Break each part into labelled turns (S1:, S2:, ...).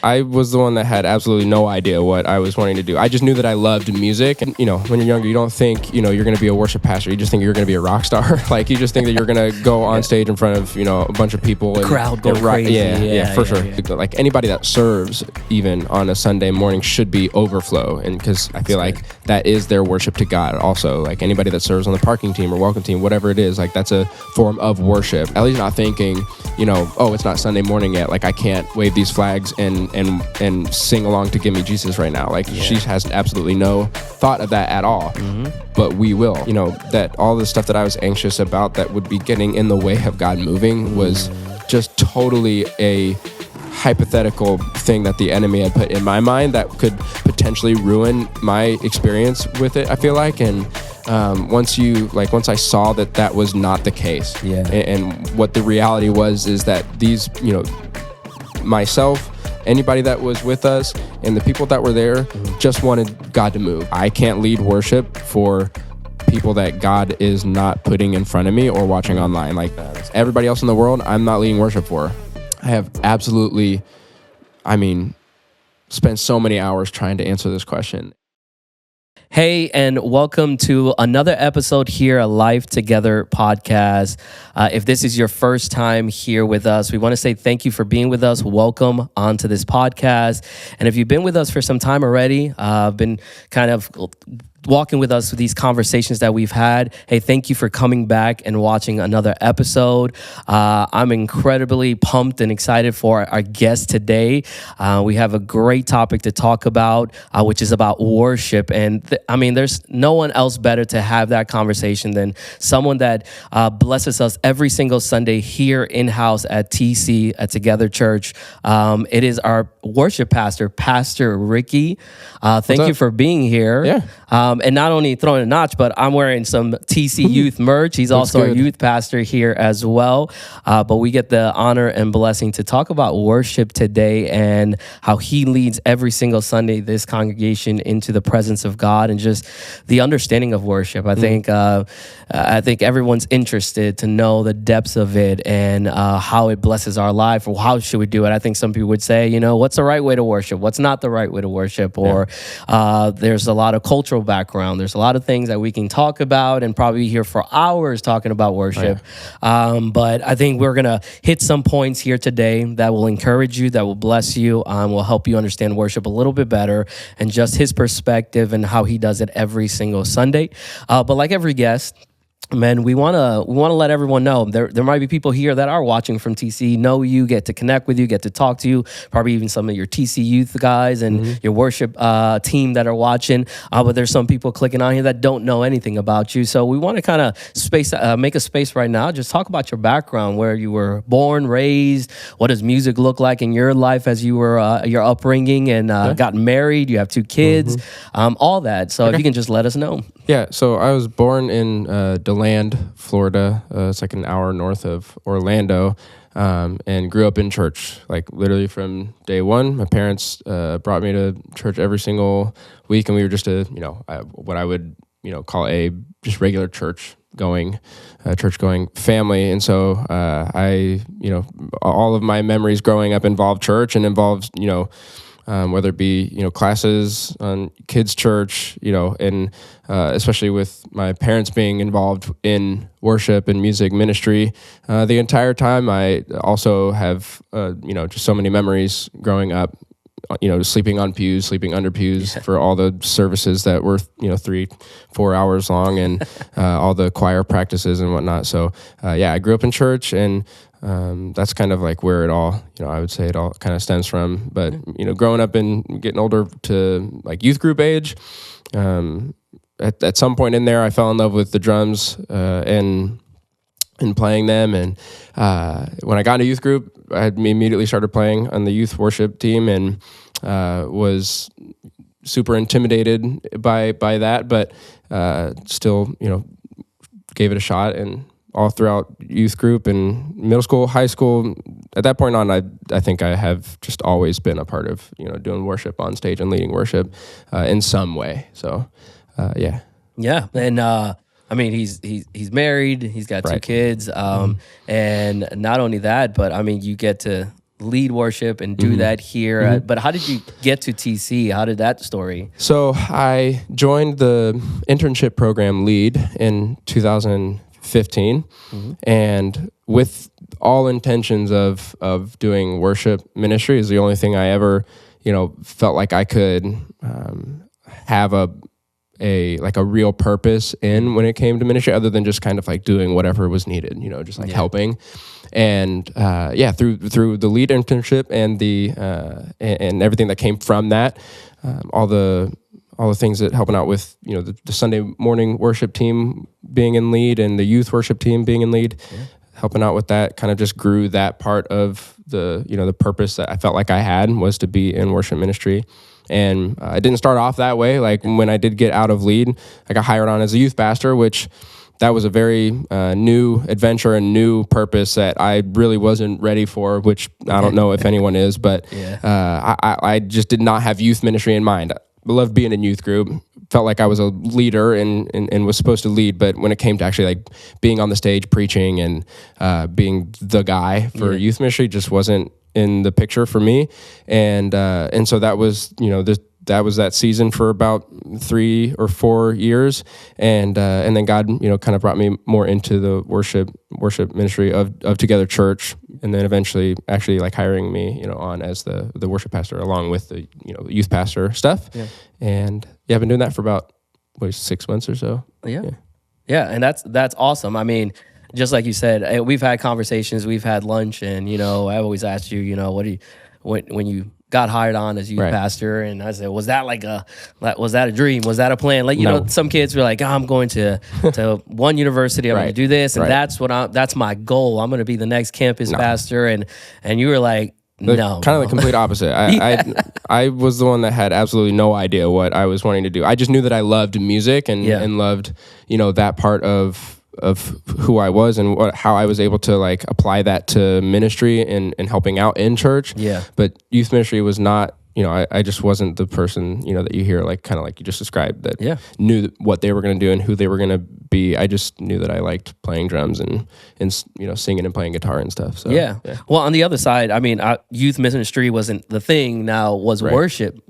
S1: I was the one that had absolutely no idea what I was wanting to do. I just knew that I loved music. And, when you're younger, you don't think, you're going to be a worship pastor. You just think you're going to be a rock star. Like, you just think that you're going to go on stage in front of, a bunch of people.
S2: The crowd go crazy.
S1: Yeah, for sure. Yeah. Like, anybody that serves, even on a Sunday morning, should be overflow. And because I feel like that is their worship to God also. Like, anybody that serves on the parking team or welcome team, whatever it is, like, that's a form of worship. At least not thinking, oh, it's not Sunday morning yet. Like, I can't wave these flags and sing along to Give Me Jesus right now. Like, she has absolutely no thought of that at all. But we will. That all the stuff that I was anxious about that would be getting in the way of God moving was just totally a hypothetical thing that the enemy had put in my mind that could potentially ruin my experience with it, I feel like. And once I saw that was not the case, and what the reality was is that these, myself, anybody that was with us, and the people that were there just wanted God to move. I can't lead worship for people that God is not putting in front of me or watching online. Like, everybody else in the world, I'm not leading worship for. I have absolutely, spent so many hours trying to answer this question.
S2: Hey, and welcome to another episode here, a Life Together podcast. If this is your first time here with us, we want to say thank you for being with us. Welcome onto this podcast. And if you've been with us for some time already, been kind of walking with us with these conversations that we've had. Hey, thank you for coming back and watching another episode. I'm incredibly pumped and excited for our guest today. We have a great topic to talk about, which is about worship. And there's no one else better to have that conversation than someone that blesses us every single Sunday here in-house at TC, at Together Church. It is our worship pastor, Pastor Ricky. Thank you for being here.
S1: Yeah.
S2: And not only throwing a notch, but I'm wearing some TC Youth merch. He's also a youth pastor here as well. But we get the honor and blessing to talk about worship today and how he leads every single Sunday this congregation into the presence of God and just the understanding of worship. I think everyone's interested to know the depths of it and how it blesses our life, or how should we do it. I think some people would say, what's the right way to worship? What's not the right way to worship? Or there's a lot of cultural background. There's a lot of things that we can talk about and probably be here for hours talking about worship. But I think we're going to hit some points here today that will encourage you, that will bless you, will help you understand worship a little bit better and just his perspective and how he does it every single Sunday. But like every guest, man, we want to let everyone know there might be people here that are watching from TC, know you, get to connect with you, get to talk to you, probably even some of your TC youth guys and your worship team that are watching. But there's some people clicking on here that don't know anything about you. So we want to kind of make a space right now. Just talk about your background, where you were born, raised, what does music look like in your life as you were your upbringing, and got married. You have 2 kids, all that. So if you can just let us know.
S1: Yeah, so I was born in DeLand, Florida. It's like an hour north of Orlando, and grew up in church, like literally from day one. My parents brought me to church every single week, and we were just what I would call a just regular church going family. And so I all of my memories growing up involved church and involved whether it be classes on kids' church, and especially with my parents being involved in worship and music ministry the entire time. I also have just so many memories growing up, sleeping on pews, sleeping under pews for all the services that were 3-4 hours long, and all the choir practices and whatnot. So I grew up in church, and that's kind of like where it all, I would say it all kind of stems from. But, growing up and getting older to like youth group age, at some point in there, I fell in love with the drums and playing them. And when I got into youth group, I immediately started playing on the youth worship team, and was super intimidated by that, but still, gave it a shot. And all throughout youth group and middle school, high school, at that point on, I think I have just always been a part of, doing worship on stage and leading worship in some way. So, yeah.
S2: Yeah. And he's married, he's got 2 kids. And not only that, but you get to lead worship and do that here. But how did you get to TC? How did that story?
S1: So I joined the internship program lead in 2015, and with all intentions of doing worship ministry is the only thing I ever, felt like I could have a real purpose in when it came to ministry, other than just kind of like doing whatever was needed, just like helping. And through the lead internship and the and everything that came from that, all the things that helping out with the Sunday morning worship team being in lead and the youth worship team being in lead, helping out with that kind of just grew that part of the purpose that I felt like I had was to be in worship ministry. And I didn't start off that way. Like when I did get out of lead, I got hired on as a youth pastor, which that was a very new adventure and new purpose that I really wasn't ready for, which I don't know if anyone is, but I just did not have youth ministry in mind. I loved being in youth group, felt like I was a leader and was supposed to lead, but when it came to actually like being on the stage preaching and being the guy for youth ministry just wasn't in the picture for me. And so that was, that was that season for about 3 or 4 years. And then God, kind of brought me more into the worship ministry of Together Church. And then eventually actually like hiring me, on as the worship pastor along with the, youth pastor stuff. Yeah. And I've been doing that for about 6 months or so.
S2: Yeah. And that's awesome. I mean, just like you said, we've had conversations, we've had lunch, and I always asked you, what do you, when you got hired on as youth pastor, and I said, was that a dream? Was that a plan? Like some kids were like, I'm going to one university, I'm going to do this, and that's my goal. I'm going to be the next campus pastor, and you were like, no,
S1: kind of the complete opposite. I was the one that had absolutely no idea what I was wanting to do. I just knew that I loved music and loved that part of who I was and how I was able to like apply that to ministry and helping out in church. Yeah. But youth ministry was not, I just wasn't the person, that you hear like kind of like you just described that knew what they were going to do and who they were going to be. I just knew that I liked playing drums and singing and playing guitar and stuff. So yeah.
S2: Well, on the other side, I mean, youth ministry wasn't the thing. Now was worship,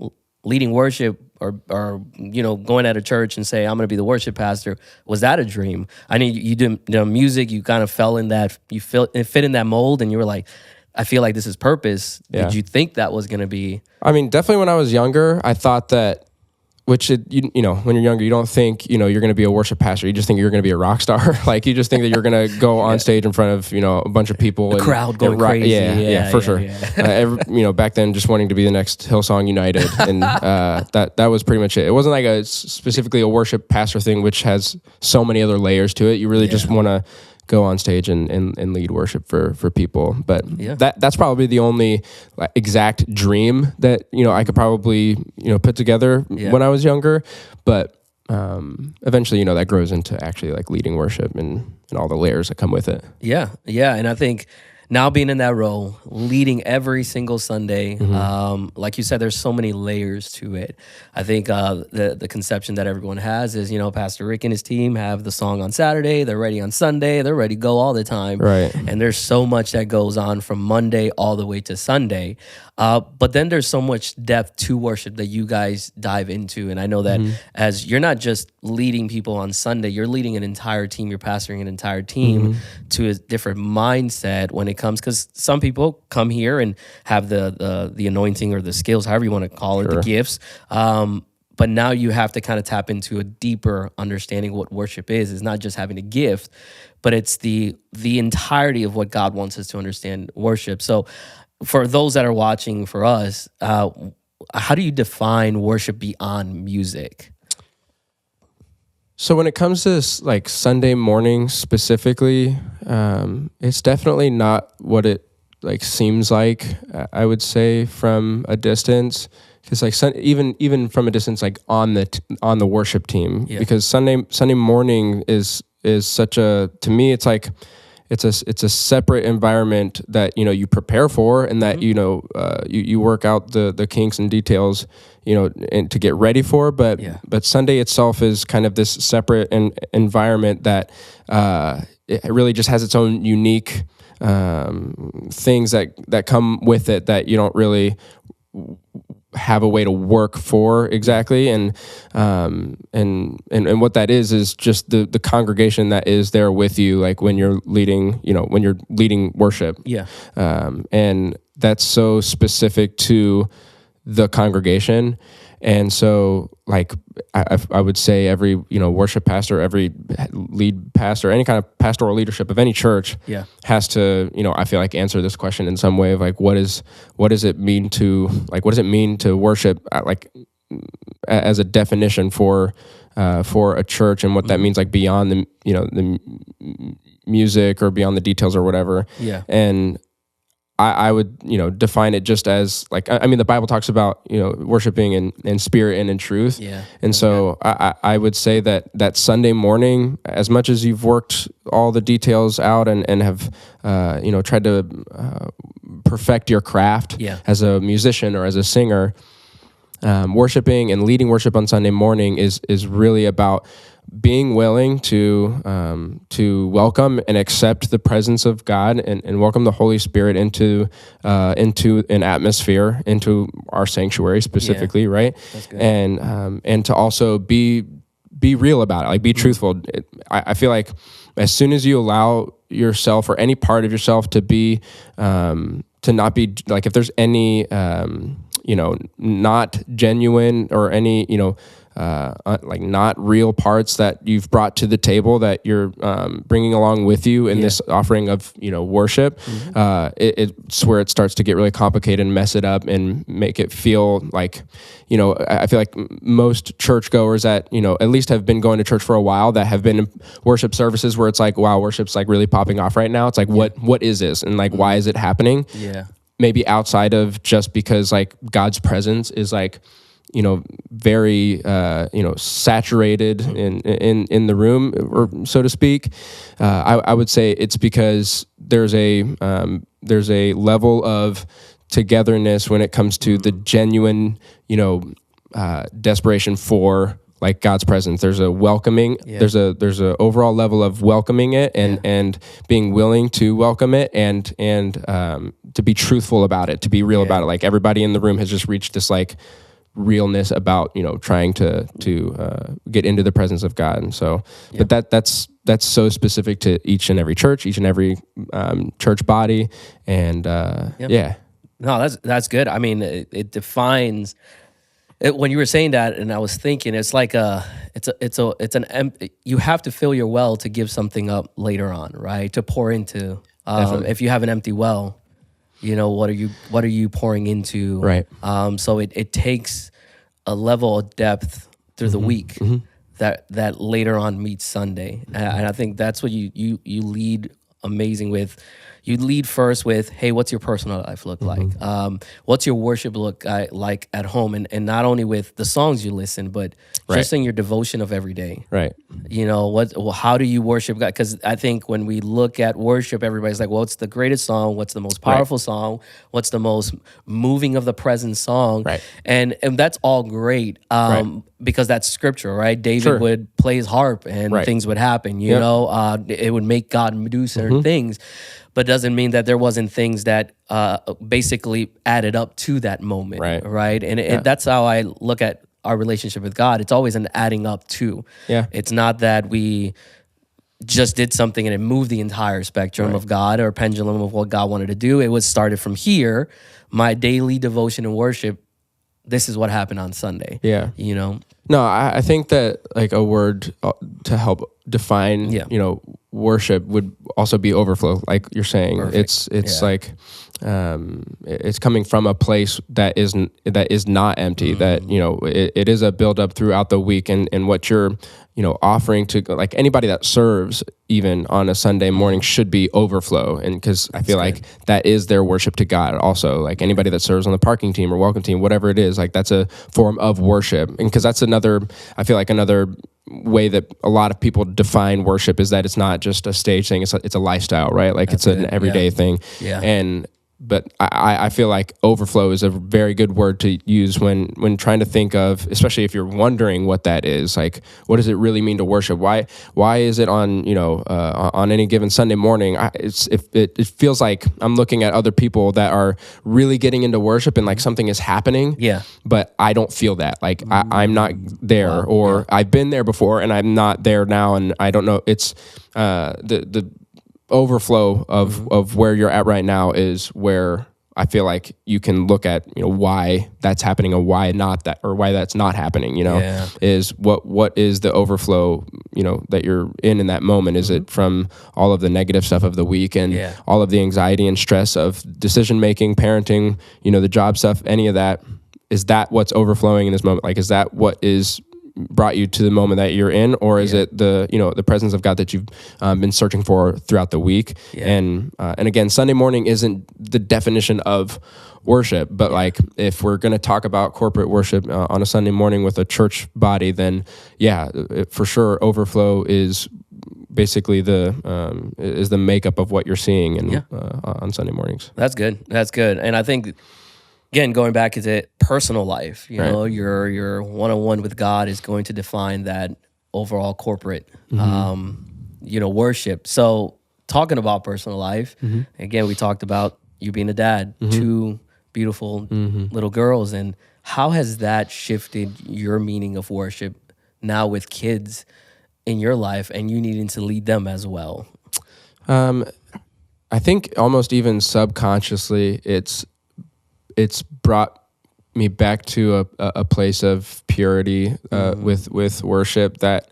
S2: leading worship. Or going at a church and say, I'm going to be the worship pastor. Was that a dream? I mean, you did music, you kind of fell in that, fit in that mold, and you were like, I feel like this is purpose. Yeah. Did you think that was going to be?
S1: I mean, definitely when I was younger, I thought that, when you're younger, you don't think, you're going to be a worship pastor. You just think you're going to be a rock star. Like, you just think that you're going to go on stage in front of, a bunch of people.
S2: The crowd going crazy.
S1: Yeah, for sure. Yeah. Back then, just wanting to be the next Hillsong United. And that was pretty much it. It wasn't like specifically a worship pastor thing, which has so many other layers to it. You really just want to go on stage and lead worship for people. But that's probably the only exact dream that, I could probably, put together when I was younger. But eventually, that grows into actually like leading worship and all the layers that come with it.
S2: Yeah. Yeah. And I think now being in that role, leading every single Sunday, like you said, there's so many layers to it. I think the conception that everyone has is, Pastor Rick and his team have the song on Saturday, they're ready on Sunday, they're ready to go all the time.
S1: Right.
S2: And there's so much that goes on from Monday all the way to Sunday. But then there's so much depth to worship that you guys dive into. And I know that as you're not just leading people on Sunday, you're leading an entire team, you're pastoring an entire team to a different mindset when it comes, because some people come here and have the anointing or the skills, however you want to call it, the gifts. But now you have to kind of tap into a deeper understanding of what worship is. It's not just having a gift, but it's the entirety of what God wants us to understand worship. So for those that are watching, for us, how do you define worship beyond music?
S1: So when it comes to like Sunday morning specifically, it's definitely not what it like seems like. I would say from a distance, because like even from a distance, like on the worship team, because Sunday morning is such a, to me it's like it's a separate environment that you prepare for, and that you work out the kinks and details and to get ready for. But Sunday itself is kind of this separate environment that it really just has its own unique things that come with it that you don't really have a way to work for exactly, and what that is just the congregation that is there with you, like when you're leading worship.
S2: Yeah.
S1: And that's so specific to the congregation. And so, like, I would say every worship pastor, every lead pastor, any kind of pastoral leadership of any church, has to I feel like answer this question in some way of like, what does it mean to worship, like as a definition for a church, and what that means, like beyond the music or beyond the details or whatever.
S2: Yeah.
S1: And I would, define it just as like, I mean, the Bible talks about, worshiping in spirit and in truth.
S2: Yeah.
S1: And so I would say that Sunday morning, as much as you've worked all the details out and have, tried to perfect your craft as a musician or as a singer, worshiping and leading worship on Sunday morning is really about being willing to welcome and accept the presence of God and welcome the Holy Spirit into an atmosphere, into our sanctuary specifically, right?
S2: That's good.
S1: And to also be real about it, like be truthful. I feel like as soon as you allow yourself or any part of yourself to be to not be like, if there's any not genuine or any like not real parts that you've brought to the table that you're bringing along with you in this offering of worship, it's where it starts to get really complicated and mess it up and make it feel like I feel like most churchgoers that at least have been going to church for a while, that have been in worship services where it's like, wow, worship's like really popping off right now. It's like, what is this, and like why is it happening? Maybe outside of just because like God's presence is like very saturated in the room, or so to speak. I would say it's because there's a level of togetherness when it comes to the genuine desperation for like God's presence. There's a welcoming. There's a overall level of welcoming it and being willing to welcome it and to be truthful about it, to be real about it. Like everybody in the room has just reached this like realness about trying to get into the presence of God. And so but that's so specific to each and every church, each and every church body. And
S2: no, that's good. I mean, it defines it. When you were saying that, and I was thinking, it's like you have to fill your well to give something up later on, right? To pour into. If you have an empty well, what are you pouring into?
S1: Right.
S2: So it takes a level of depth through the week that later on meets Sunday, and I think that's what you lead amazing with. You lead first with, hey, what's your personal life look like? What's your worship look like at home? And not only with the songs you listen, but just in your devotion of every day.
S1: Right.
S2: How do you worship God? Because I think when we look at worship, everybody's like, well, what's the greatest song? What's the most powerful song? What's the most moving of the present song?
S1: Right.
S2: And that's all great because that's scripture, right? David would play his harp and things would happen, it would make God do certain things. But doesn't mean that there wasn't things that basically added up to that moment, right? And that's how I look at our relationship with God. It's always an adding up to.
S1: Yeah.
S2: It's not that we just did something and it moved the entire spectrum of God or pendulum of what God wanted to do. It was started from here. My daily devotion and worship, this is what happened on Sunday.
S1: Yeah. No, I think that like a word to help define, worship would also be overflow, like you're saying.
S2: Perfect.
S1: It's like it's coming from a place that is not empty. That it is a build up throughout the week, and what you're offering to like anybody that serves even on a Sunday morning should be overflow. And because I feel like that is their worship to God also. Like anybody that serves on the parking team or welcome team, whatever it is, like that's a form of worship. And because that's another way that a lot of people define worship is that it's not just a stage thing, it's a lifestyle, right? Like it's an everyday thing.
S2: Yeah.
S1: And but I feel like overflow is a very good word to use when trying to think of, especially if you're wondering what that is. Like, what does it really mean to worship? Why is it on on any given Sunday morning? It feels like I'm looking at other people that are really getting into worship and like something is happening.
S2: Yeah.
S1: But I don't feel that. Like I'm not there, or I've been there before and I'm not there now, and I don't know. It's the overflow of where you're at right now is where I feel like you can look at why that's happening and why not that, or why that's not happening. Is what is the overflow that you're in that moment? Is it from all of the negative stuff of the week and all of the anxiety and stress of decision making, parenting, the job stuff, any of that? Is that what's overflowing in this moment? Like, is that what is brought you to the moment that you're in, or is it the presence of God that you've been searching for throughout the week? And again, Sunday morning isn't the definition of worship, but like if we're going to talk about corporate worship on a Sunday morning with a church body, then for sure overflow is basically the makeup of what you're seeing on Sunday mornings.
S2: That's good. And I think, again, going back to personal life, your one-on-one with God is going to define that overall corporate, worship. So talking about personal life, again, we talked about you being a dad, two beautiful little girls, and how has that shifted your meaning of worship now with kids in your life and you needing to lead them as well?
S1: I think almost even subconsciously, it's brought me back to a place of purity with worship that,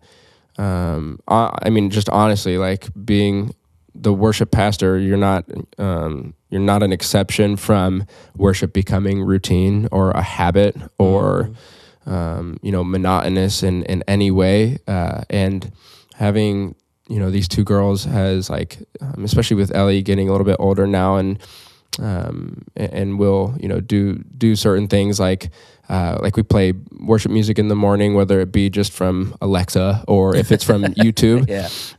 S1: I mean, just honestly, like being the worship pastor, you're not an exception from worship becoming routine or a habit or, monotonous in any way. And having, these two girls has like, especially with Ellie getting a little bit older now and we'll do certain things like we play worship music in the morning, whether it be just from Alexa or if it's from YouTube.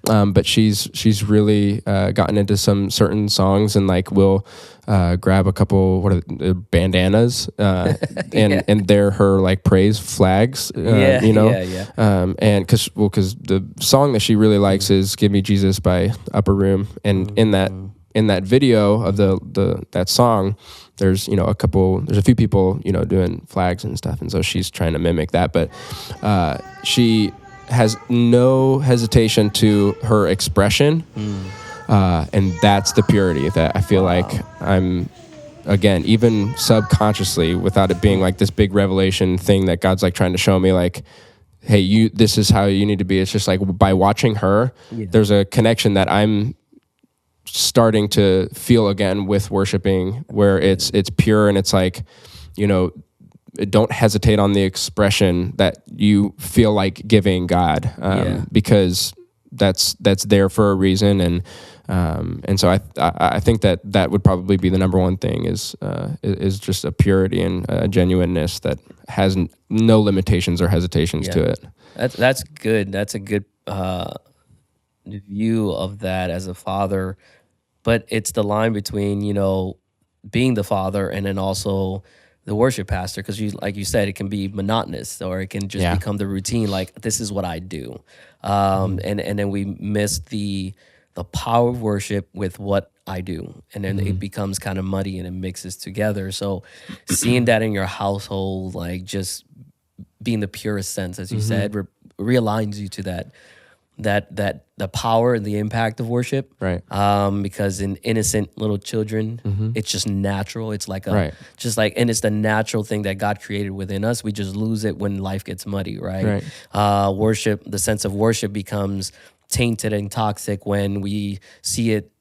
S1: But she's really gotten into some certain songs, and like we'll grab a couple bandanas and they're her like praise flags. And because the song that she really likes is "Give Me Jesus" by Upper Room, and in that video of that song, there's a few people doing flags and stuff, and so she's trying to mimic that, but she has no hesitation to her expression, and that's the purity that I feel like I'm, again, even subconsciously, without it being like this big revelation thing that God's like trying to show me, like, hey, this is how you need to be. It's just like by watching her, there's a connection that I'm starting to feel again with worshiping, where it's pure, and it's like, don't hesitate on the expression that you feel like giving God, because that's there for a reason, and so I think that would probably be the number one thing is just a purity and a genuineness that has no limitations or hesitations to it.
S2: That's good. That's a good view of that as a father, but it's the line between being the father and then also the worship pastor, because like you said, it can be monotonous, or it can just become the routine, like this is what I do, and then we miss the power of worship with what I do, and then it becomes kind of muddy and it mixes together. So seeing that in your household, like just being the purest sense, as you said, realigns you to that the power and the impact of worship,
S1: right?
S2: Because in innocent little children, it's just natural. It's like and it's the natural thing that God created within us. We just lose it when life gets muddy, right? Worship, the sense of worship becomes tainted and toxic when we see it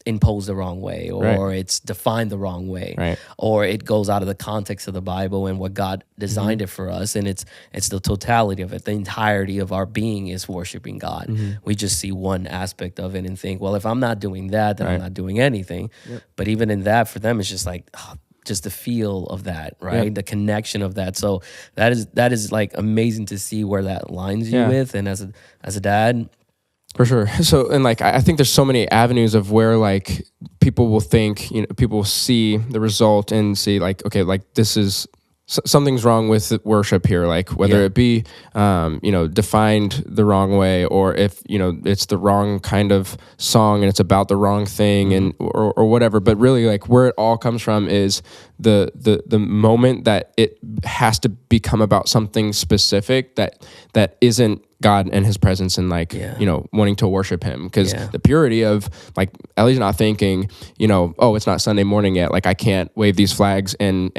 S2: imposed the wrong way, or it's defined the wrong way, or it goes out of the context of the Bible and what God designed it for us, and it's the totality of it. The entirety of our being is worshiping God. We just see one aspect of it and think, well, if I'm not doing that, then I'm not doing anything. But even in that, for them, it's just like just the feel of that, right? The connection of that. So that is like amazing to see where that lines you with. And as a dad,
S1: For sure. So, and like, I think there's so many avenues of where like people will think, people will see the result and see like, okay, like this is something's wrong with worship here. Like whether it be, defined the wrong way, or if, it's the wrong kind of song and it's about the wrong thing and, or whatever. But really like where it all comes from is the moment that it has to become about something specific that isn't God and his presence and like, wanting to worship him. Because the purity of like, Ellie's not thinking, oh, it's not Sunday morning yet. Like I can't wave these flags and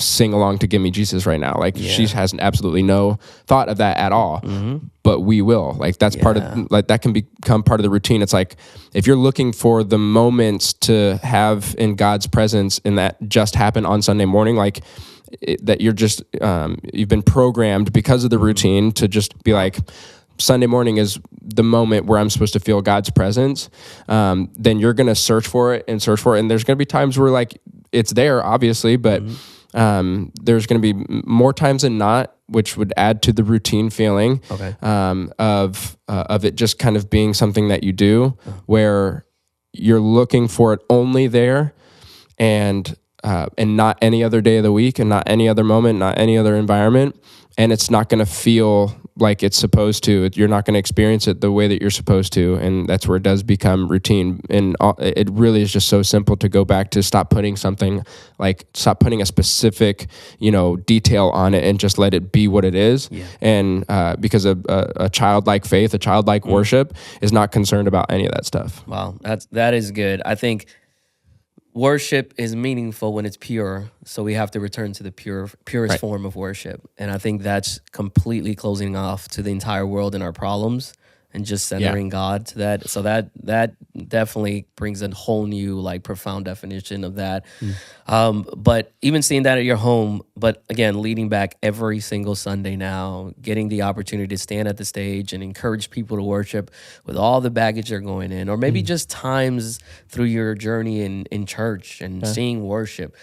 S1: sing along to Give Me Jesus right now. Like she has absolutely no thought of that at all. But we will. Like that's part of, like that can become part of the routine. It's like, if you're looking for the moments to have in God's presence and that just happen on Sunday morning, like that you're just, you've been programmed because of the routine to just be like, Sunday morning is the moment where I'm supposed to feel God's presence, then you're going to search for it. And there's going to be times where like it's there, obviously, but there's going to be more times than not, which would add to the routine feeling of it just kind of being something that you do where you're looking for it only there and not any other day of the week and not any other moment, not any other environment. And it's not going to feel like it's supposed to. You're not going to experience it the way that you're supposed to. And that's where it does become routine. And it really is just so simple to go back to stop putting a specific, detail on it and just let it be what it is. Yeah. And because a childlike faith, a childlike worship is not concerned about any of that stuff.
S2: Wow, that is good. I think worship is meaningful when it's pure, so we have to return to the purest form of worship. And I think that's completely closing off to the entire world and our problems and just centering God to that. So that definitely brings a whole new, like, profound definition of that. But even seeing that at your home, but again, leading back every single Sunday now, getting the opportunity to stand at the stage and encourage people to worship with all the baggage they're going in, or maybe just times through your journey in church and seeing worship.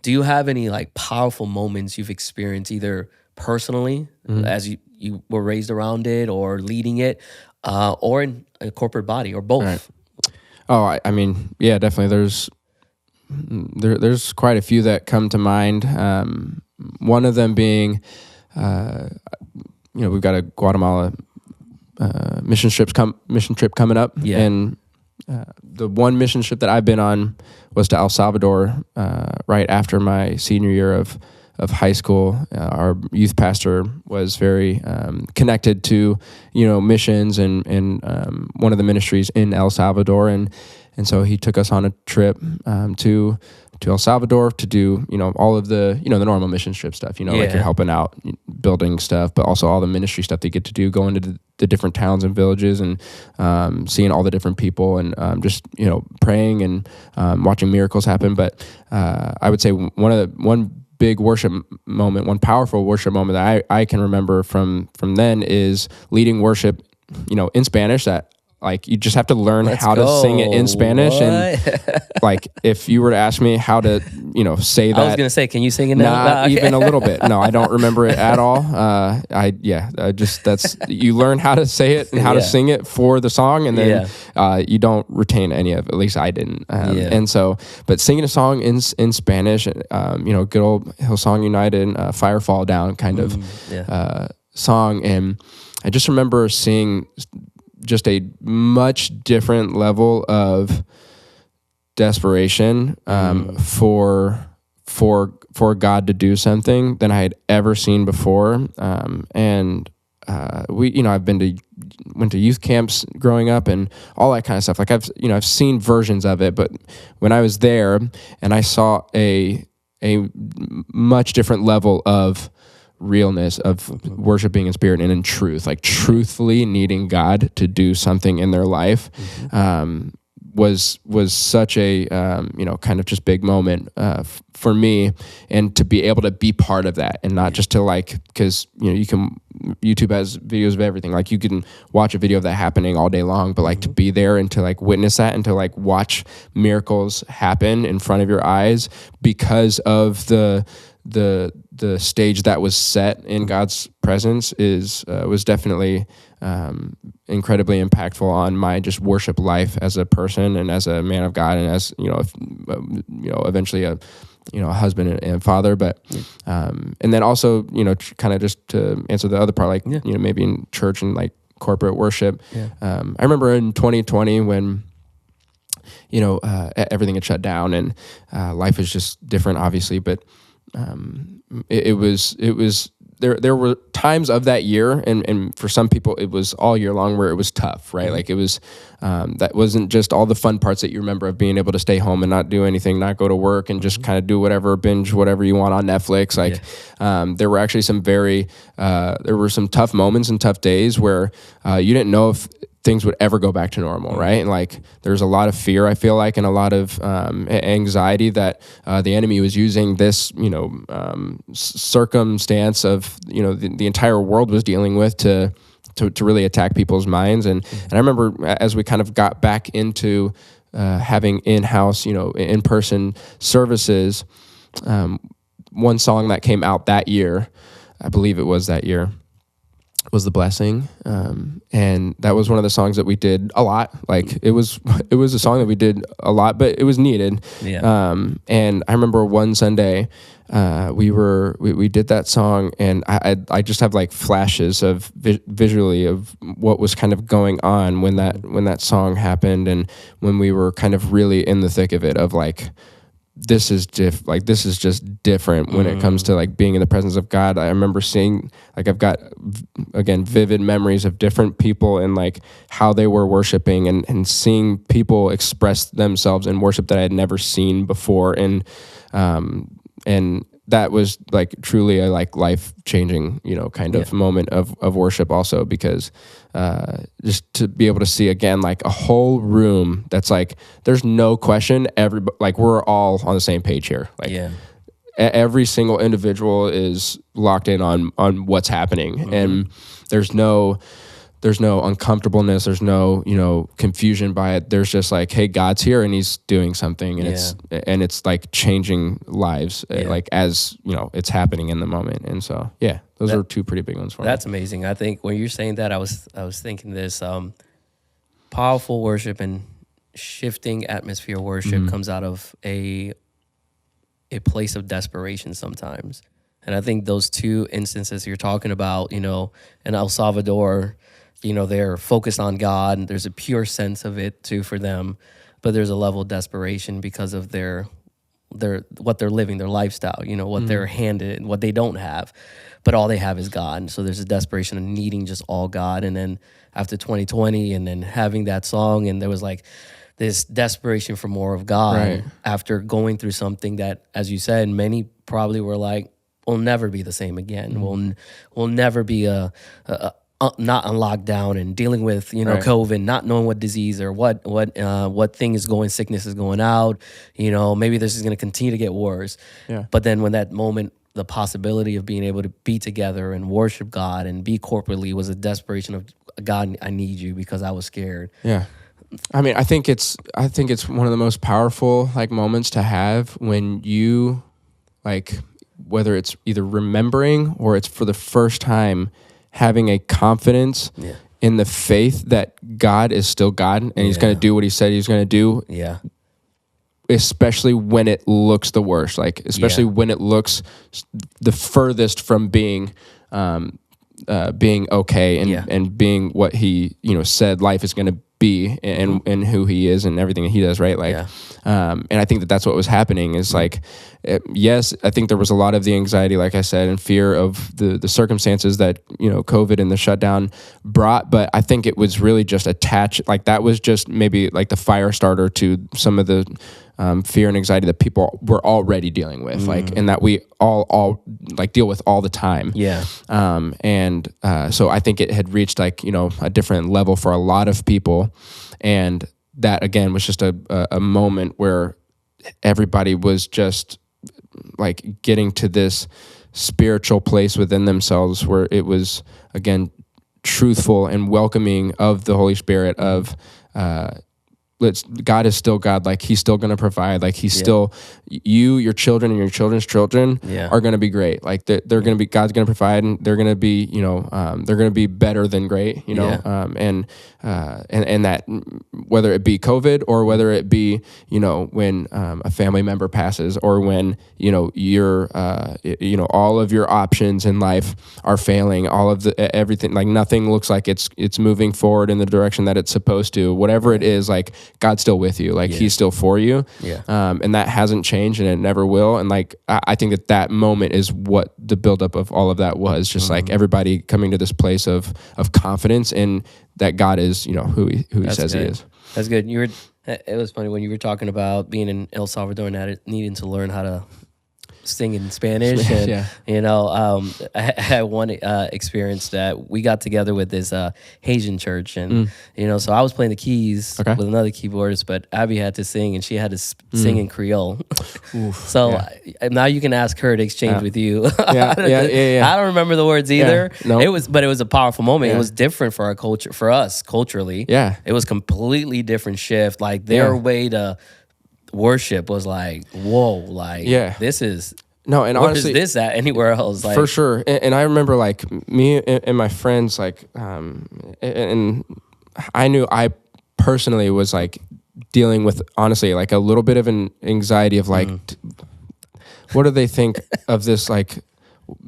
S2: Do you have any like powerful moments you've experienced either personally as you were raised around it or leading it, or in a corporate body, or both?
S1: Right. Oh, I mean, yeah, definitely. There's quite a few that come to mind. One of them being, we've got a Guatemala mission trip coming up, and the one mission trip that I've been on was to El Salvador right after my senior year of high school. Our youth pastor was very connected to, missions and one of the ministries in El Salvador, and so he took us on a trip to El Salvador to do, all of the, the normal mission trip stuff, like you're helping out, building stuff, but also all the ministry stuff they get to do, going to the different towns and villages and seeing all the different people and just, praying and watching miracles happen. But I would say one big worship moment, one powerful worship moment that I can remember from then is leading worship, in Spanish, that like you just have to learn how to sing it in Spanish. What? And like if you were to ask me how to, say that.
S2: I was going to say, can you sing it now?
S1: Not even a little bit. No, I don't remember it at all. That's, you learn how to say it and how to sing it for the song. And then you don't retain any of it. At least I didn't. And so, but singing a song in Spanish, good old Hillsong United, Fire Fall Down kind of song. And I just remember seeing just a much different level of desperation for God to do something than I had ever seen before. And I've went to youth camps growing up and all that kind of stuff. Like I've seen versions of it, but when I was there and I saw a much different level of realness of worshiping in spirit and in truth, like truthfully needing God to do something in their life, was such a kind of just big moment for me, and to be able to be part of that and not just to like, because YouTube has videos of everything, like you can watch a video of that happening all day long, but like to be there and to like witness that and to like watch miracles happen in front of your eyes because of the the stage that was set in God's presence was definitely incredibly impactful on my just worship life as a person and as a man of God, and as eventually a husband and father. But and then also kind of just to answer the other part, maybe in church and like corporate worship. I remember in 2020 when everything had shut down and life was just different, obviously, but it was there were times of that year, and for some people it was all year long, where it was tough, right? Like it was that wasn't just all the fun parts that you remember of being able to stay home and not do anything, not go to work, and just kind of do whatever, binge whatever you want on Netflix. Like there were actually there were some tough moments and tough days where you didn't know if things would ever go back to normal, right? And like there's a lot of fear, I feel like, and a lot of anxiety that the enemy was using this circumstance of the entire world was dealing with to really attack people's minds. And I remember as we kind of got back into having in-house in-person services, one song that came out that year, I believe it was that year, was The Blessing, and that was one of the songs that we did a lot. Like it was a song that we did a lot, but it was needed. And I remember one Sunday we did that song, and I just have like flashes of visually of what was kind of going on when that song happened, and when we were kind of really in the thick of it, of like, this is just different when it comes to like being in the presence of God. I remember seeing, like, I've got again vivid memories of different people and like how they were worshiping, and seeing people express themselves in worship that I had never seen before, and that was like truly a like life-changing kind of moment of worship also, because just to be able to see again like a whole room that's like, there's no question, everybody, like, we're all on the same page here, like every single individual is locked in on what's happening, and there's no uncomfortableness, there's no confusion by it. There's just like, hey, God's here and he's doing something, and it's like changing lives, like as it's happening in the moment. And so those are two pretty big ones for me.
S2: That's amazing. I think when you're saying that, I was thinking this powerful worship and shifting atmosphere worship comes out of a place of desperation sometimes. And I think those two instances you're talking about, in El Salvador, they're focused on God, and there's a pure sense of it too for them, but there's a level of desperation because of their what they're living, their lifestyle, what they're handed, what they don't have, but all they have is God. And so there's a desperation of needing just all God. And then after 2020, and then having that song, and there was like this desperation for more of God after going through something that, as you said, many probably were like, we'll never be the same again. We'll never be not on lockdown and dealing with COVID, not knowing what disease or what thing is going, sickness is going out. Maybe this is going to continue to get worse. But then when that moment, the possibility of being able to be together and worship God and be corporately was a desperation of, God, I need you, because I was scared.
S1: I mean, I think it's one of the most powerful like moments to have, when you, like, whether it's either remembering or it's for the first time having a confidence in the faith that God is still God, and he's going to do what he said he's going to do. Especially when it looks the worst, like especially when it looks the furthest from being okay and being what he said life is going to be, and who he is and everything that he does, right? Like, and I think that's what was happening is like, yes, I think there was a lot of the anxiety, like I said, and fear of the circumstances that, COVID and the shutdown brought, but I think it was really just attached, like that was just maybe like the fire starter to some of the fear and anxiety that people were already dealing with, like, and that we all like deal with all the time. So I think it had reached like, a different level for a lot of people. And that again was just a moment where everybody was just like getting to this spiritual place within themselves, where it was again truthful and welcoming of the Holy Spirit, of God is still God. Like he's still going to provide. Like he's still your children and your children's children are going to be great. Like they're going to be, God's going to provide, and they're going to be, they're going to be better than great, and that whether it be COVID or whether it be, when a family member passes, or when, you're, all of your options in life are failing, all of everything, like nothing looks like it's moving forward in the direction that it's supposed to, whatever it is, like God's still with you, like he's still for you. And that hasn't changed, and it never will. And like, I think that moment is what the buildup of all of that was, just like everybody coming to this place of confidence in that God is, who he says he is.
S2: That's good. It was funny when you were talking about being in El Salvador and needing to learn how to sing in Spanish, and I had one experience that we got together with this Haitian church, and so I was playing the keys with another keyboardist, but Abby had to sing, and she had to sing in Creole. Now you can ask her to exchange with you. I don't remember the words either. It was a powerful moment. It was different for our culture, for us culturally. It was completely different shift. Like their way to worship was like, whoa, like this is
S1: no, and
S2: where
S1: honestly,
S2: is this at anywhere else? Like,
S1: for sure. And I remember like me and my friends, like, and I knew I personally was like dealing with, honestly, like a little bit of an anxiety of like, what do they think of this like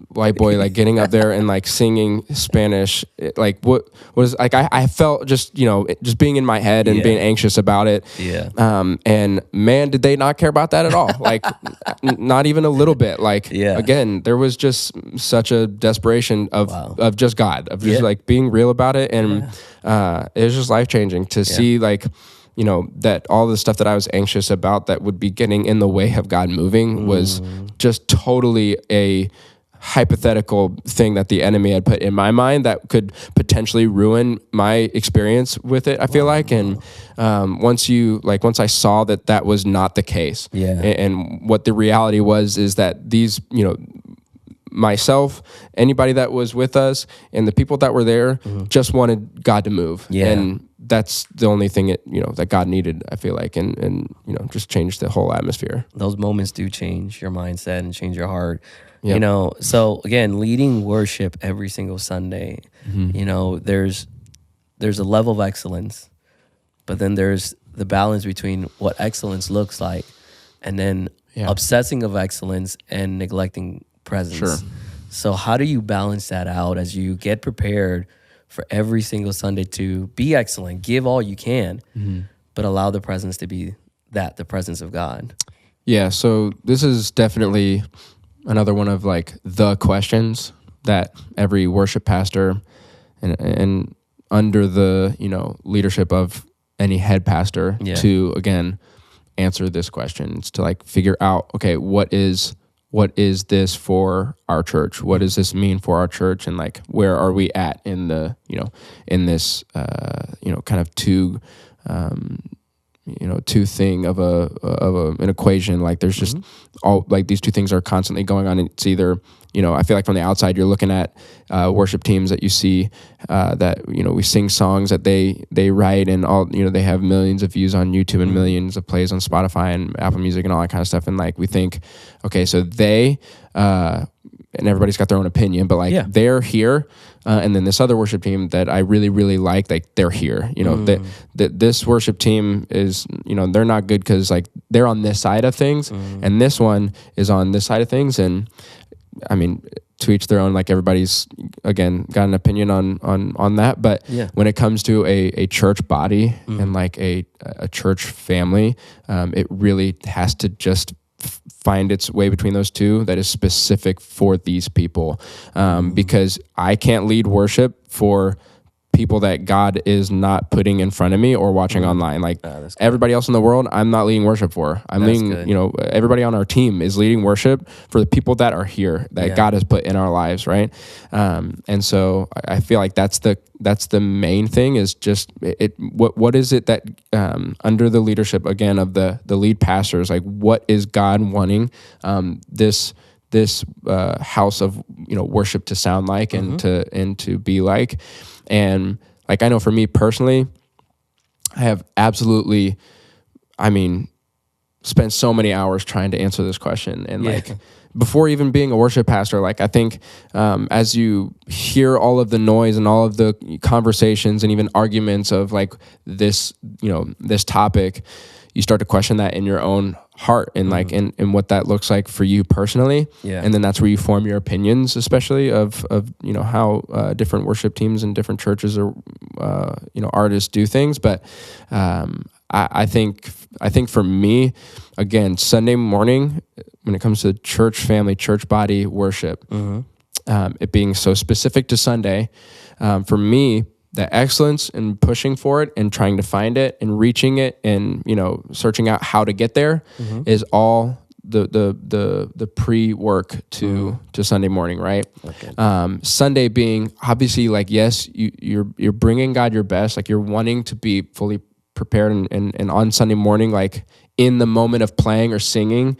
S1: white boy like getting up there and like singing Spanish? Like what was like, I felt just, just being in my head and being anxious about it. And man, did they not care about that at all. Like not even a little bit. Like again, there was just such a desperation of just God, of just like being real about it. And it was just life-changing to see like, that all the stuff that I was anxious about that would be getting in the way of God moving was just totally a hypothetical thing that the enemy had put in my mind that could potentially ruin my experience with it, I feel like. And once I saw that was not the case, and what the reality was is that these, myself, anybody that was with us, and the people that were there just wanted God to move. And that's the only thing that God needed, I feel like, and just changed the whole atmosphere.
S2: Those moments do change your mindset and change your heart. So again, leading worship every single Sunday, there's a level of excellence, but then there's the balance between what excellence looks like, and then obsessing of excellence and neglecting presence. So how do you balance that out as you get prepared for every single Sunday to be excellent, give all you can, but allow the presence to be the presence of God?
S1: Yeah, so this is definitely another one of like the questions that every worship pastor and under the leadership of any head pastor to again answer this question. It's to like figure out, okay, what is this for our church? What does this mean for our church? And like, where are we at in the in this kind of two thing of an equation? Like there's just all like these two things are constantly going on. It's either, I feel like from the outside you're looking at worship teams that you see that, we sing songs that they write, and all, they have millions of views on YouTube and millions of plays on Spotify and Apple Music and all that kind of stuff. And like, we think, okay, so they, and everybody's got their own opinion, but like they're here. And then this other worship team that I really, really like they're here. This worship team is, they're not good because like they're on this side of things, and this one is on this side of things. And I mean, to each their own. Like everybody's again got an opinion on that. But when it comes to a church body and like a church family, it really has to just find its way between those two that is specific for these people, because I can't lead worship for people that God is not putting in front of me or watching online. Like everybody else in the world, I'm not leading worship for. I'm leading, everybody on our team is leading worship for the people that are here that God has put in our lives, right? And so I feel like that's the main thing is just what is it that under the leadership again of the lead pastors, like what is God wanting this house of worship to sound like and to be like. And like I know for me personally, I have absolutely, spent so many hours trying to answer this question. And like, before even being a worship pastor, like I think as you hear all of the noise and all of the conversations and even arguments of like this, this topic, you start to question that in your own heart and like in what that looks like for you personally.
S2: Yeah. And
S1: then that's where you form your opinions, especially of how different worship teams and different churches or artists do things. But I think for me, again, Sunday morning, when it comes to church family, church body worship, it being so specific to Sunday, for me, the excellence in pushing for it and trying to find it and reaching it and searching out how to get there is all the pre-work to Sunday morning, right? Okay. Sunday being obviously like, yes, you're bringing God your best, like you're wanting to be fully prepared and on Sunday morning, like in the moment of playing or singing,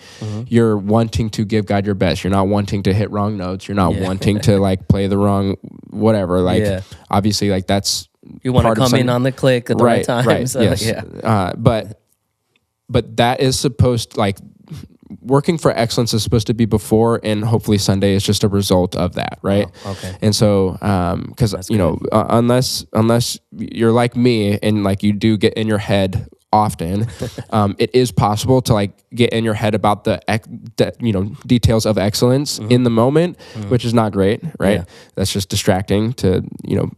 S1: you're wanting to give God your best. You're not wanting to hit wrong notes. You're not wanting to like play the wrong whatever. Like obviously, like that's
S2: you want to come in on the click at the right time.
S1: Right.
S2: So,
S1: yes. But that is supposed like working for excellence is supposed to be before, and hopefully Sunday is just a result of that, right?
S2: Oh, okay.
S1: And so, because unless you're like me and like you do get in your head often, it is possible to like get in your head about the details of excellence in the moment, which is not great, right? Yeah. That's just distracting to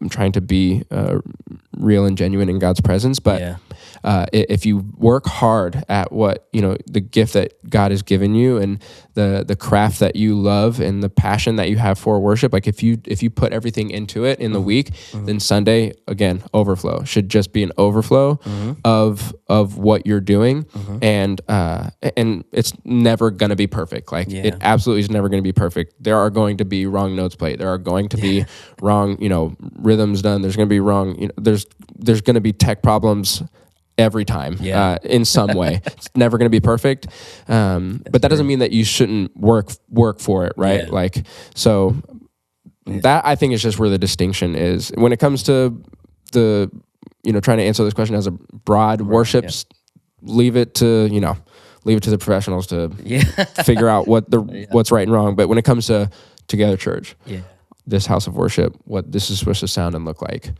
S1: trying to be real and genuine in God's presence, but. If you work hard at what the gift that God has given you and the craft that you love and the passion that you have for worship, like if you put everything into it in the week, then Sunday again overflow should just be an overflow of what you're doing, and it's never gonna be perfect. Like it absolutely is never gonna be perfect. There are going to be wrong notes played. There are going to be wrong rhythms done. There's gonna be wrong. There's gonna be tech problems every time in some way. It's never going to be perfect. But that doesn't mean that you shouldn't work for it, right? Like, so that I think is just where the distinction is. When it comes to the, trying to answer this question as a broad worship, leave it to the professionals to figure out what's right and wrong. But when it comes to Together Church, this house of worship, what this is supposed to sound and look like,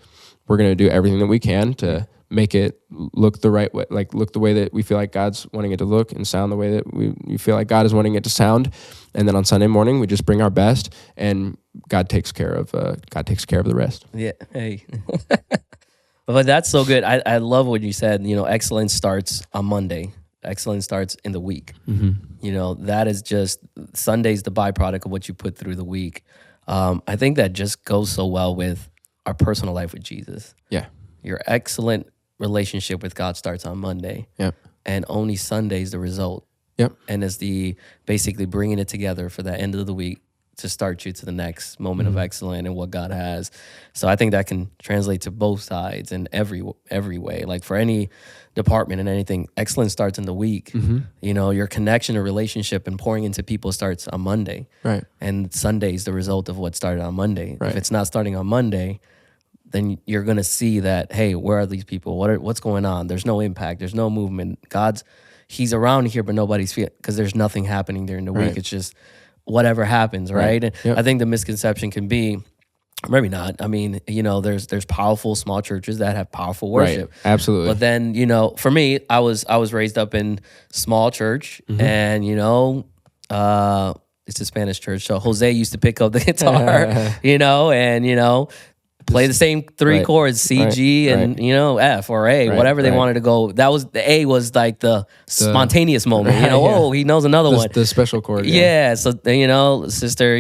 S1: we're going to do everything that we can to make it look the right way, like look the way that we feel like God's wanting it to look and sound the way that we feel like God is wanting it to sound. And then on Sunday morning, we just bring our best, and God takes care of the rest.
S2: Yeah. Hey. But that's so good. I love what you said. Excellence starts on Monday. Excellence starts in the week. That is just Sunday's the byproduct of what you put through the week. I think that just goes so well with our personal life with Jesus.
S1: Yeah.
S2: Your excellent relationship with God starts on Monday.
S1: Yep.
S2: And only Sunday's the result.
S1: Yep.
S2: And it's basically bringing it together for that end of the week to start you to the next moment of excellence and what God has. So I think that can translate to both sides in every way. Like for any department and anything, excellence starts in the week. Your connection or relationship and pouring into people starts on Monday.
S1: Right.
S2: And Sunday's the result of what started on Monday.
S1: Right.
S2: If it's not starting on Monday, then you're going to see that, hey, where are these people? What's going on? There's no impact. There's no movement. He's around here, but nobody's feeling, because there's nothing happening during the week.
S1: Right.
S2: It's just whatever happens, right? And I think the misconception can be, maybe not. I mean, there's powerful small churches that have powerful worship.
S1: Right. Absolutely.
S2: But then, for me, I was raised up in small church, and it's a Spanish church. So Jose used to pick up the guitar, and play the same three chords, C, G, and F or A, whatever they wanted to go. That was the A was like the spontaneous moment. He knows another one.
S1: The special chord.
S2: Yeah. So Sister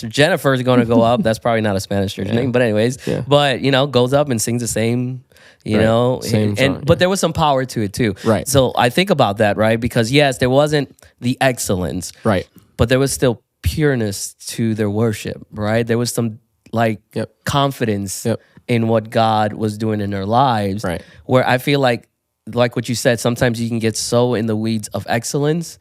S2: Jennifer is going to go up. That's probably not a Spanish church name, but anyways, but goes up and sings the same.
S1: Same song,
S2: but there was some power to it too.
S1: Right.
S2: So I think about that, right? Because yes, there wasn't the excellence,
S1: right,
S2: but there was still pureness to their worship, right? There was some confidence in what God was doing in their lives,
S1: right,
S2: where I feel like what you said, sometimes you can get so in the weeds of excellence,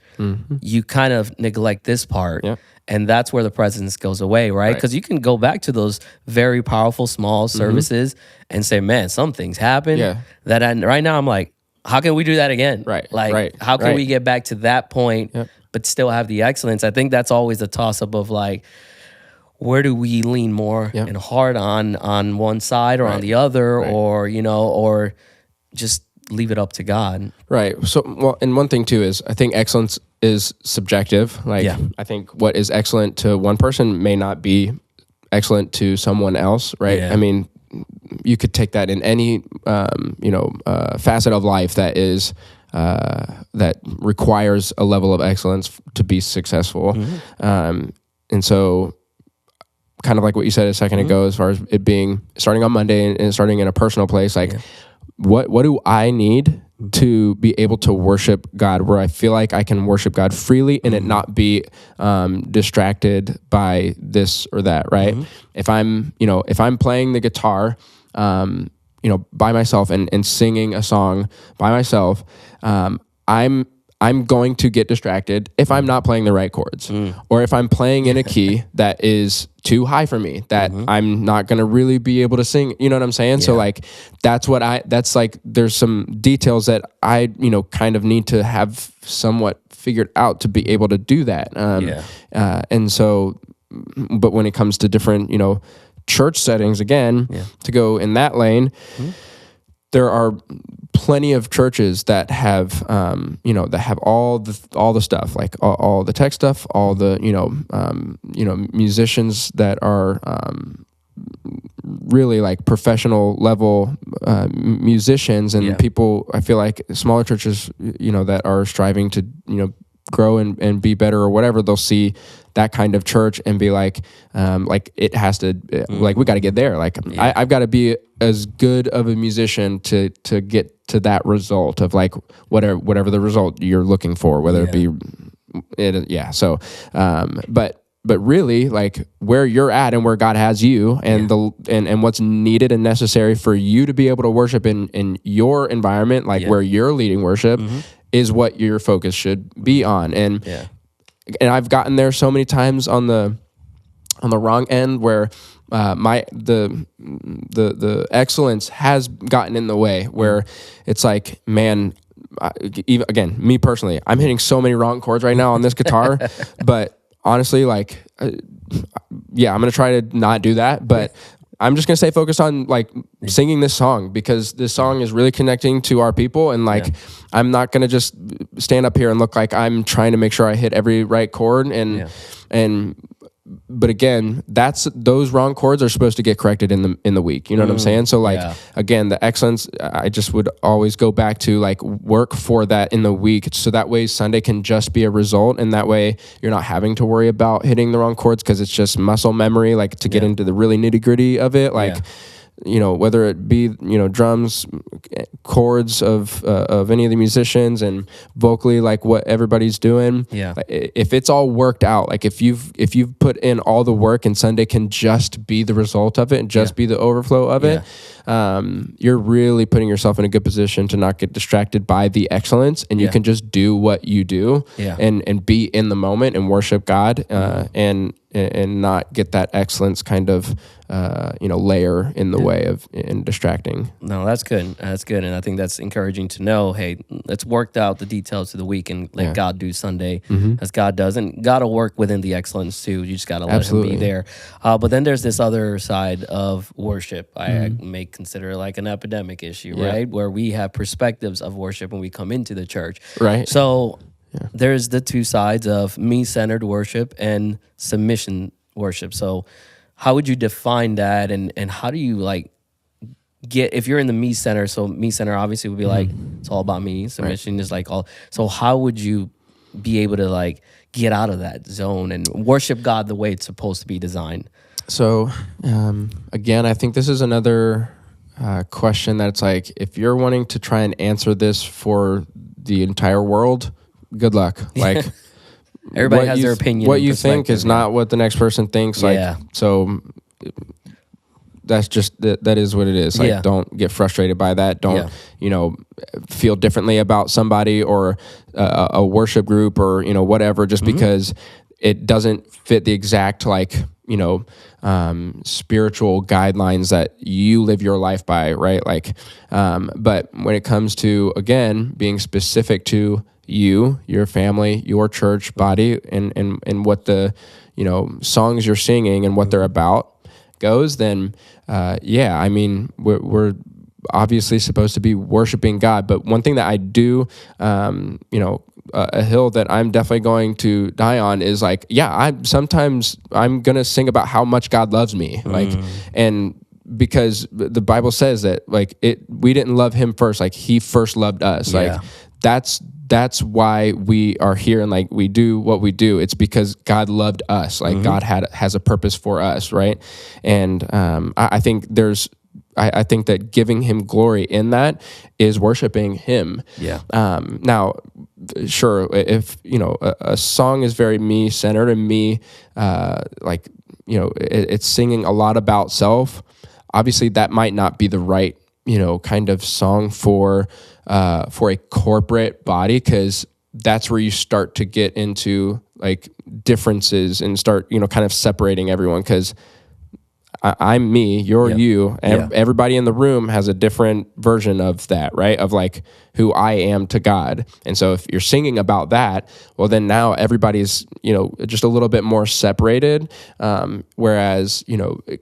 S2: you kind of neglect this part. and that's where the presence goes away, right? Because you can go back to those very powerful small services and say, man, some things happen that right now I'm like, how can we do that again? How can we get back to that point, but still have the excellence? I think that's always a toss-up of like, where do we lean more and hard on one side or on the other, or, you know, or just leave it up to God.
S1: Right. So, well, and one thing too is I think excellence is subjective. Like, I think what is excellent to one person may not be excellent to someone else, right? I mean, you could take that in any, facet of life that is, that requires a level of excellence to be successful. And so, kind of like what you said a second ago, as far as it being starting on Monday and starting in a personal place, like, what do I need to be able to worship God, where I feel like I can worship God freely and it not be distracted by this or that, right? If I'm playing the guitar, by myself and singing a song by myself, I'm going to get distracted if I'm not playing the right chords, or if I'm playing in a key that is too high for me, that I'm not going to really be able to sing. You know what I'm saying? So like, that's like, there's some details that I, kind of need to have somewhat figured out to be able to do that. And so, but when it comes to different, church settings, again, to go in that lane, there are plenty of churches that have, that have all the stuff, like all the tech stuff, all the, musicians that are really like professional level musicians, and people. I feel like smaller churches, that are striving to, grow and be better or whatever, they'll see that kind of church and be like it has to, like, we got to get there. Like, I've got to be as good of a musician to get to that result of like whatever the result you're looking for, whether it be So, but really, like, where you're at and where God has you, and and what's needed and necessary for you to be able to worship in your environment, like where you're leading worship, is what your focus should be on. And I've gotten there so many times on the wrong end, where the excellence has gotten in the way, where it's like, man, even again, me personally, I'm hitting so many wrong chords right now on this guitar, but honestly, like, I'm gonna try to not do that, but I'm just gonna stay focused on like singing this song, because this song is really connecting to our people, and like, I'm not gonna just stand up here and look like I'm trying to make sure I hit every right chord, but again, those wrong chords are supposed to get corrected in the week. You know what I'm saying? So like, again, the excellence, I just would always go back to like, work for that in the week. So that way Sunday can just be a result. And that way you're not having to worry about hitting the wrong chords, because it's just muscle memory, like, to get into the really nitty gritty of it. Like, whether it be, Drums, chords of any of the musicians, and vocally, like, what everybody's doing. If it's all worked out, like, if you've put in all the work, and Sunday can just be the result of it and just be the overflow of it, you're really putting yourself in a good position to not get distracted by the excellence, and you can just do what you do and be in the moment and worship God, and not get that excellence kind of layer in the way of in distracting.
S2: No, that's good. That's good. And I think that's encouraging to know, hey, let's work out the details of the week and let God do Sunday as God does. And God will work within the excellence too. You just got to let him be there. But then there's this other side of worship I may consider like an epidemic issue, right? Where we have perspectives of worship when we come into the church.
S1: Right.
S2: So there's the two sides of me-centered worship and submission worship. So how would you define that, and how do you like if you're in the me center? So me center obviously would be like, it's all about me. Submission is like all. So how would you be able to like get out of that zone and worship God the way it's supposed to be designed?
S1: So again, I think this is another question that's like, if you're wanting to try and answer this for the entire world, good luck. Like,
S2: everybody has their opinion.
S1: What you think is not what the next person thinks. Like, so that's just, that is what it is. Like, don't get frustrated by that. Don't, feel differently about somebody or a worship group or, whatever, just because it doesn't fit the exact like, spiritual guidelines that you live your life by, right? Like, but when it comes to, again, being specific to you, your family, your church body, and what the, songs you're singing and what they're about goes, then, I mean, we're obviously supposed to be worshiping God. But one thing that I do, a hill that I'm definitely going to die on is like, I'm going to sing about how much God loves me. Like, and because the Bible says that like we didn't love him first, like he first loved us. Like that's why we are here and like we do what we do. It's because God loved us. Like God has a purpose for us. Right. And, I think I think that giving him glory in that is worshiping him. Yeah. Now, sure, if a song is very me centered and me, it's singing a lot about self. Obviously, that might not be the right kind of song for a corporate body, because that's where you start to get into like differences and start kind of separating everyone, because I'm me, you're you, and everybody in the room has a different version of that, right? Of like who I am to God. And so if you're singing about that, well, then now everybody's, just a little bit more separated. Whereas,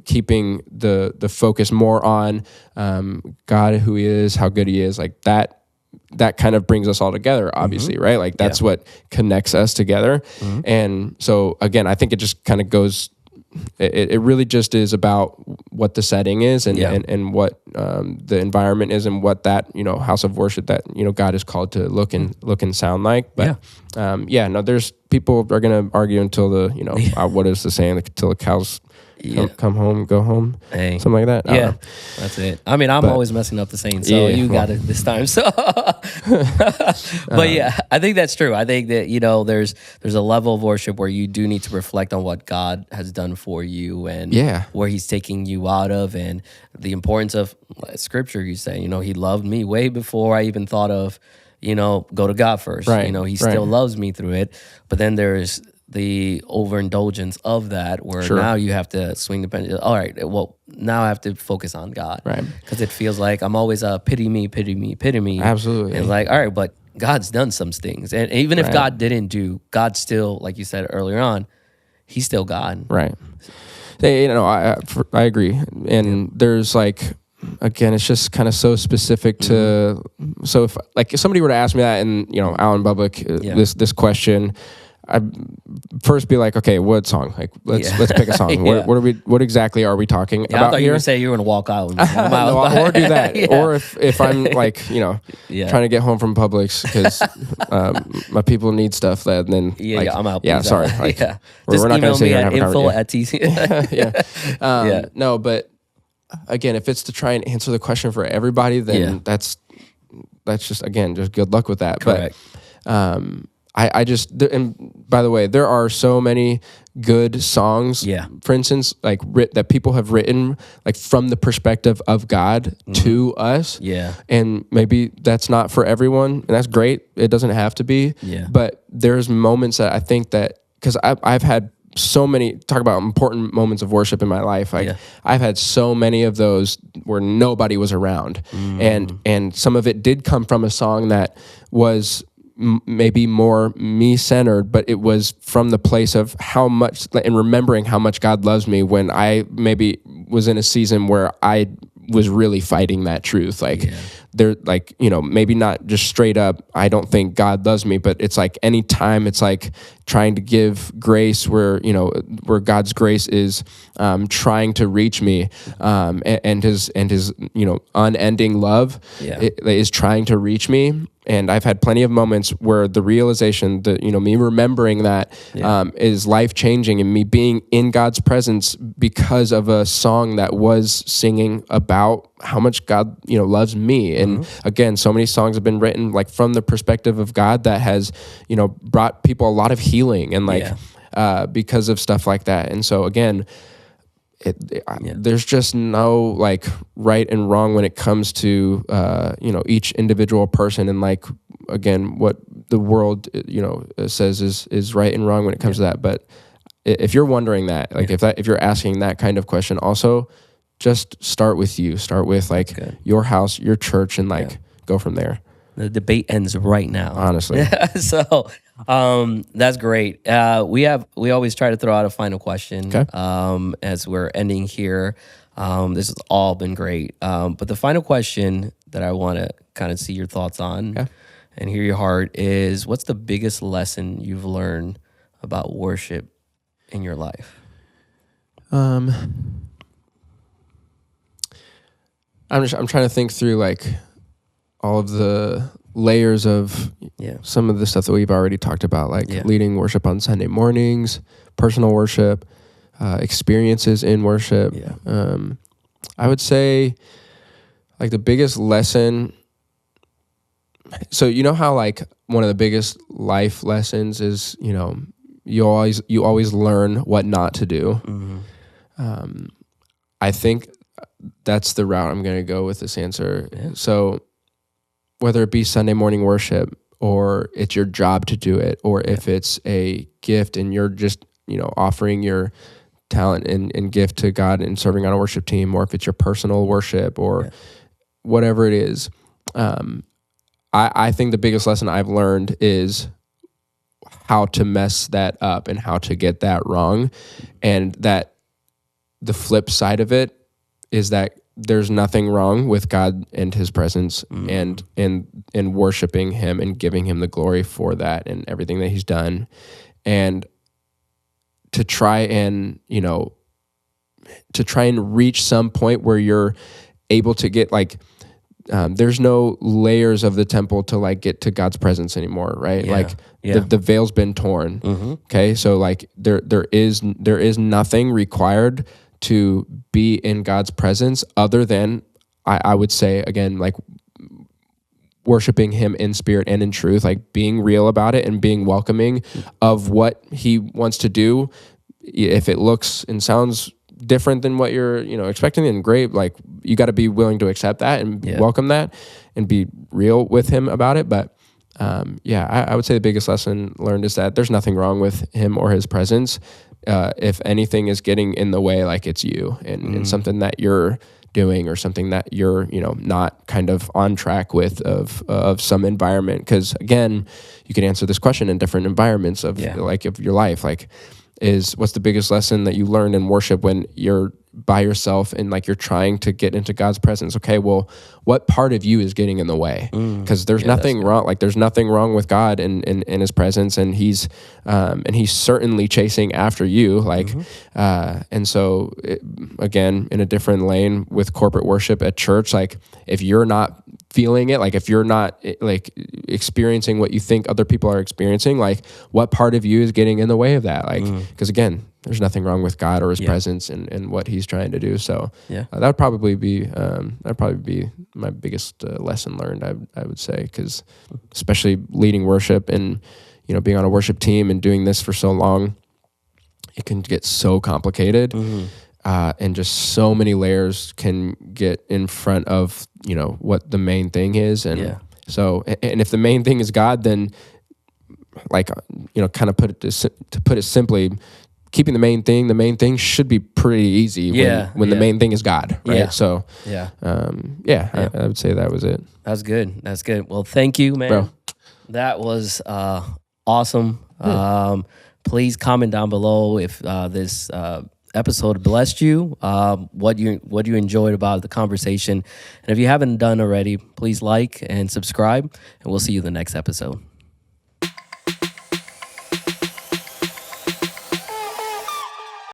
S1: keeping the focus more on God, who he is, how good he is, like that kind of brings us all together, obviously, right? Like that's what connects us together. And so again, I think it just kind of goes, it really just is about what the setting is and what the environment is and what that house of worship that God is called to look and sound like. But there's people are gonna argue until the what is the saying, until the cows come home, go home, something like that.
S2: Yeah, that's it. I mean, I'm always messing up the saying, so you got it this time. So, but I think that's true. I think that there's a level of worship where you do need to reflect on what God has done for you and where He's taking you out of, and the importance of Scripture. You say, He loved me way before I even thought of, go to God first. Right. He still loves me through it. But then there's the overindulgence of that, where now you have to swing the pendulum. All right, well, now I have to focus on God, right? Because it feels like I'm always pity me. Absolutely. And it's like, all right, but God's done some things, and even if God didn't do, God still, like you said earlier on, He's still God, right?
S1: I agree, and there's like, again, it's just kind of so specific to. So if somebody were to ask me that, and out in public, this question, I'd first be like, okay, what song? Like, let's pick a song. What exactly are we talking about?
S2: I thought
S1: here?
S2: You were saying you were gonna walk out,
S1: or do that, or if I'm like, trying to get home from Publix because my people need stuff. Then
S2: I'm out.
S1: Yeah, sorry. Like, we're not gonna sit here and have a conversation. No, but again, if it's to try and answer the question for everybody, then that's just, again, just good luck with that. Correct. But I just, and by the way, there are so many good songs, for instance, like that people have written like from the perspective of God to us. Yeah. And maybe that's not for everyone, and that's great. It doesn't have to be. Yeah. But there's moments that I think that, because I've had so many, talk about important moments of worship in my life. Like I've had so many of those where nobody was around, and some of it did come from a song that was maybe more me-centered, but it was from the place of how much, and remembering how much God loves me when I maybe was in a season where I was really fighting that truth. Like there, like, maybe not just straight up, I don't think God loves me, but it's like anytime it's like trying to give grace where, where God's grace is trying to reach me, and his unending love is trying to reach me. And I've had plenty of moments where the realization that, me remembering that is life-changing, and me being in God's presence because of a song that was singing about how much God, loves me. And again, so many songs have been written like from the perspective of God that has, brought people a lot of healing and because of stuff like that. And so again, there's just no like right and wrong when it comes to each individual person, and like again what the world says is right and wrong when it comes to that. But if you're wondering that, like if you're asking that kind of question, also just start with like your house, your church, and like go from there.
S2: The debate ends right now.
S1: Honestly.
S2: So that's great. We always try to throw out a final question as we're ending here. This has all been great. But the final question that I want to kind of see your thoughts on and hear your heart is, what's the biggest lesson you've learned about worship in your life?
S1: I'm trying to think through like all of the layers of some of the stuff that we've already talked about, like leading worship on Sunday mornings, personal worship, experiences in worship. I would say like the biggest lesson. So you know how like one of the biggest life lessons is, you always learn what not to do. Mm-hmm. I think that's the route I'm going to go with this answer. So whether it be Sunday morning worship, or it's your job to do it, or if it's a gift and you're just, offering your talent and gift to God and serving on a worship team, or if it's your personal worship or whatever it is. I think the biggest lesson I've learned is how to mess that up and how to get that wrong. And that the flip side of it is that there's nothing wrong with God and his presence and worshiping him and giving him the glory for that and everything that he's done. And to try and reach some point where you're able to get like, there's no layers of the temple to like get to God's presence anymore, right? The veil's been torn. Mm-hmm. Okay. So like there is nothing required to be in God's presence other than, I would say again, like worshiping him in spirit and in truth, like being real about it and being welcoming of what he wants to do. If it looks and sounds different than what you're, expecting, and great, like you got to be willing to accept that and welcome that and be real with him about it. But I would say the biggest lesson learned is that there's nothing wrong with him or his presence. If anything is getting in the way, like it's you and something that you're doing or something that you're, not kind of on track with of some environment. Because again, you can answer this question in different environments of your life. Like, what's the biggest lesson that you learned in worship when you're by yourself and like you're trying to get into God's presence? Okay, well, what part of you is getting in the way? Because there's nothing wrong. Like there's nothing wrong with God and his presence, and he's certainly chasing after you. Like, and so again, in a different lane with corporate worship at church, like if you're not feeling it, like if you're not like experiencing what you think other people are experiencing, like what part of you is getting in the way of that? Like, because again, there's nothing wrong with God or his presence and what he's trying to do. So that'd probably be my biggest lesson learned, I would say, because especially leading worship and, being on a worship team and doing this for so long, it can get so complicated. And just so many layers can get in front of, what the main thing is. And so, and if the main thing is God, then like, kind of put it simply, keeping the main thing should be pretty easy when the main thing is God, right? So, I would say that was it.
S2: That's good. Well, thank you, man.
S1: Bro.
S2: That was awesome. Please comment down below if this episode blessed you, what you enjoyed about the conversation. And if you haven't done already, please like and subscribe, and we'll see you in the next episode.